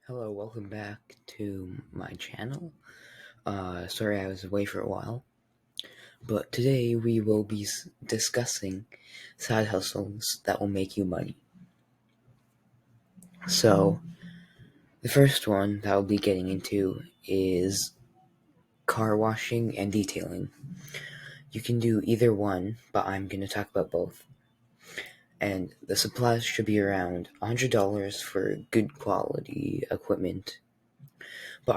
Hello, welcome back to my channel. Sorry I was away for a while, but today we will be discussing side hustles that will make you money. So, the first one that I'll be getting into is car washing and detailing. You can do either one, but I'm going to talk about both. And the supplies should be around $100 for good quality equipment, but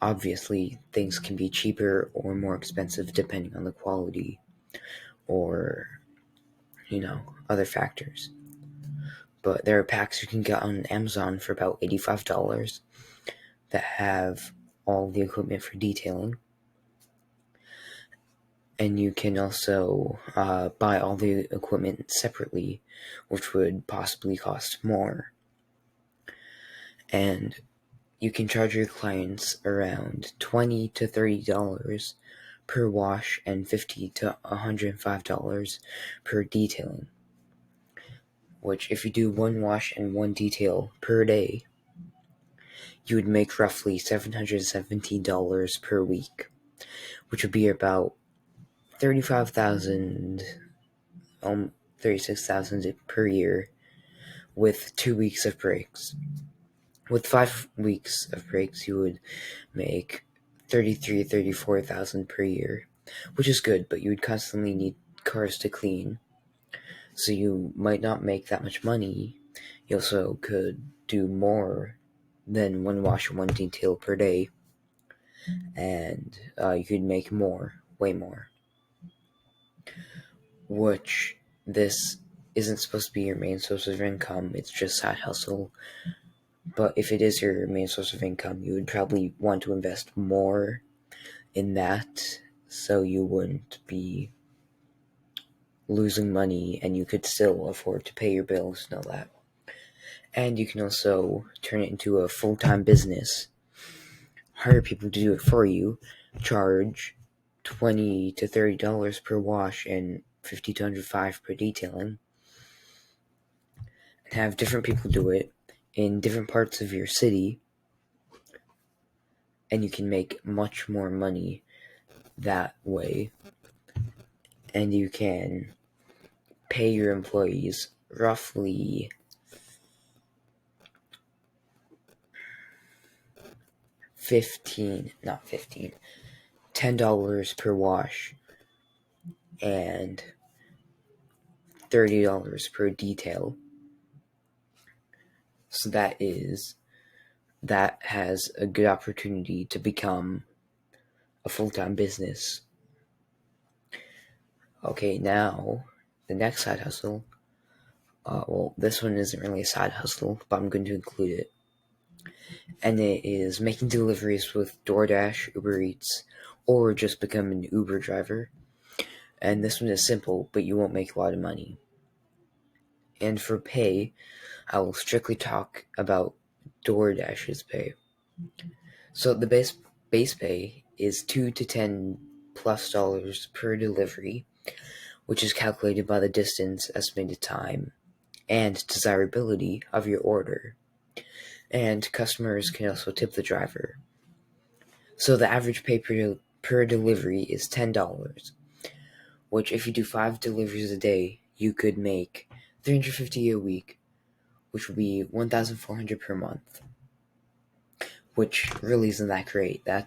obviously things can be cheaper or more expensive depending on the quality or other factors. But there are packs you can get on Amazon for about $85 that have all the equipment for detailing, and you can also buy all the equipment separately, which would possibly cost more. And you can charge your clients around $20 to $30 per wash and $50 to $105 per detailing, which if you do one wash and one detail per day, you would make roughly $717 per week, which would be about 35,000, 36,000 per year, with 2 weeks of breaks. With 5 weeks of breaks, you would make 34,000 per year, which is good, but you would constantly need cars to clean, so you might not make that much money. You also could do more than one wash and one detail per day, and you could make more, way more. Which this isn't supposed to be your main source of income, it's just side hustle. But if it is your main source of income, you would probably want to invest more in that so you wouldn't be losing money and you could still afford to pay your bills and all that. And you can also turn it into a full-time business, hire people to do it for you, charge $20 to $30 per wash and $50 to $105 per detailing, and have different people do it in different parts of your city, and you can make much more money that way. And you can pay your employees roughly $10 per wash and $30 per detail. So that has a good opportunity to become a full-time business. Okay, now the next side hustle. Well, this one isn't really a side hustle, but I'm going to include it. And it is making deliveries with DoorDash, Uber Eats, or just become an Uber driver. And this one is simple, but you won't make a lot of money. And for pay, I will strictly talk about DoorDash's pay. So the base pay is $2 to $10+ per delivery, which is calculated by the distance, estimated time, and desirability of your order. And customers can also tip the driver. So the average pay per delivery is $10, which if you do 5 deliveries a day, you could make $350 a week, which would be $1,400 per month, which really isn't that great. I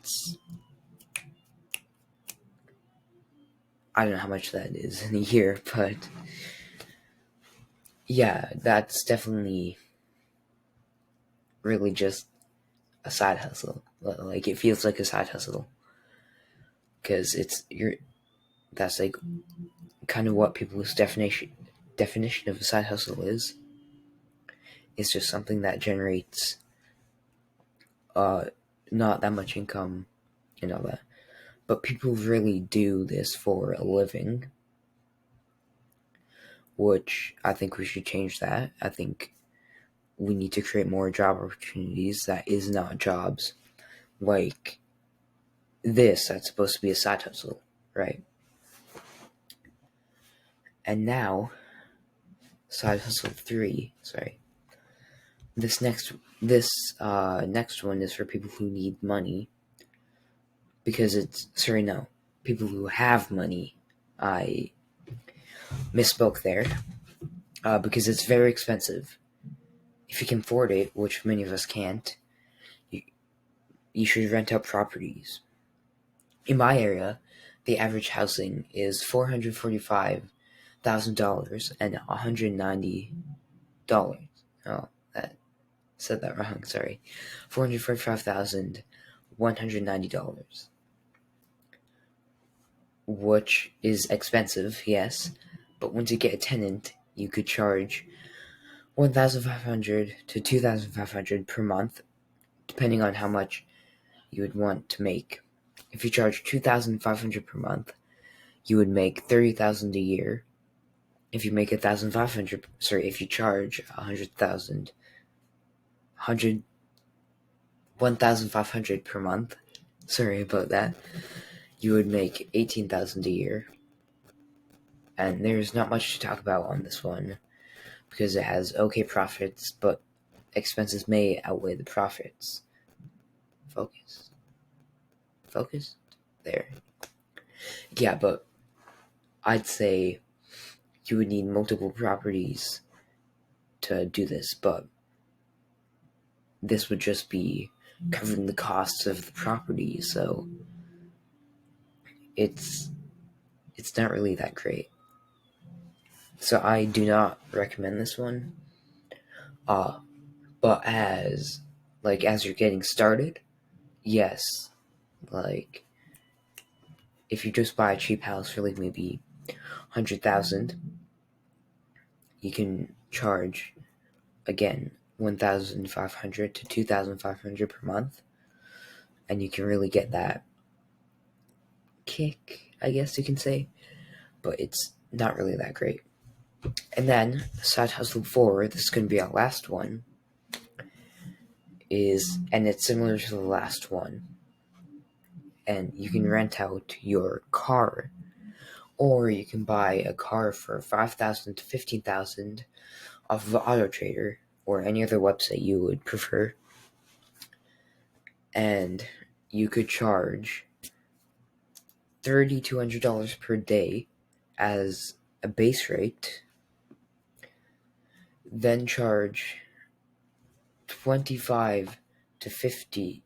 don't know how much that is in a year, but yeah, that's definitely really just a side hustle. Like, it feels like a side hustle because that's like kind of what people's definition of a side hustle is. It's just something that generates uh not that much income and all that. But people really do this for a living, which I think we should change that. I think we need to create more job opportunities that is not jobs like this that's supposed to be a side hustle, right? And now, side hustle 3, This next one is for people who need money, because people who have money. I misspoke there, because it's very expensive. If you can afford it, which many of us can't, you should rent out properties. In my area, the average housing is $445,000 and $190. Oh, that said that wrong. Sorry, $445,190, which is expensive, yes. But once you get a tenant, you could charge $1,500 to $2,500 per month, depending on how much you would want to make. If you charge $2,500 per month, you would make $30,000 a year. If you make if you charge $1,500 per month, sorry about that, you would make $18,000 a year. And there's not much to talk about on this one, because it has okay profits, but expenses may outweigh the profits. Focus? There. Yeah, but I'd say you would need multiple properties to do this, but this would just be covering the costs of the property, so it's not really that great. So I do not recommend this one. But as you're getting started, yes, if you just buy a cheap house for maybe $100,000, you can charge again $1,500 to $2,500 per month, and you can really get that kick, I guess you can say, but it's not really that great. And then side hustle 4, this is going to be our last one, and it's similar to the last one, and you can rent out your car, or you can buy a car for $5,000 to $15,000 off of Auto Trader or any other website you would prefer, and you could charge $3,200 per day as a base rate, then charge 25 to 50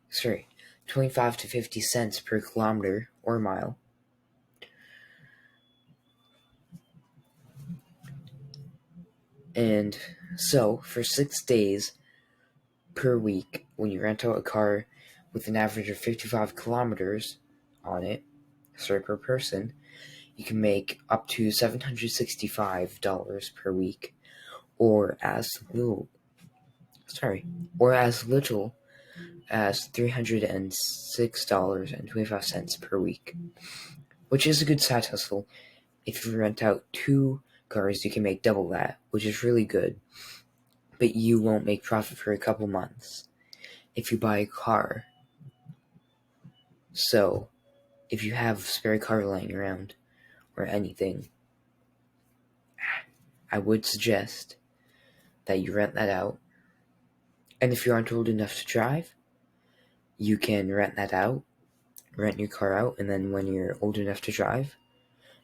cents per kilometer or mile. And so, for 6 days per week, when you rent out a car with an average of 55 kilometers on it, per person, you can make up to $765 per week, or as little as $306.25 per week, which is a good side hustle. If you rent out 2 cars, you can make double that, which is really good, but you won't make profit for a couple months if you buy a car. So, if you have a spare car lying around or anything, I would suggest that you rent that out. And if you aren't old enough to drive, you can rent your car out, and then when you're old enough to drive,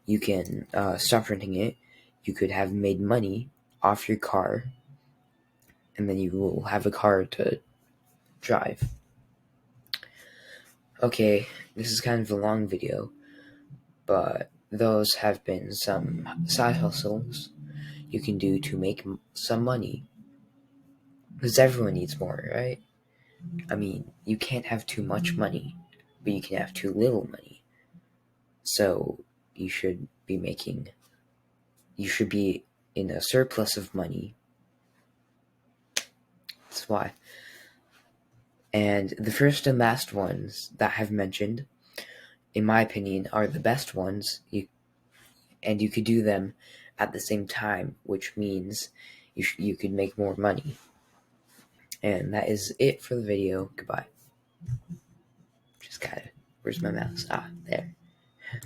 you can stop renting it. You could have made money off your car, and then you will have a car to drive. Okay, this is kind of a long video, but those have been some side hustles you can do to make some money, because everyone needs more, right? I mean, you can't have too much money, but you can have too little money. So you should be in a surplus of money. That's why. And the first and last ones that I've mentioned, in my opinion, are the best ones. And you could do them at the same time, which means you could make more money. And that is it for the video. Goodbye. Where's my mouse? There.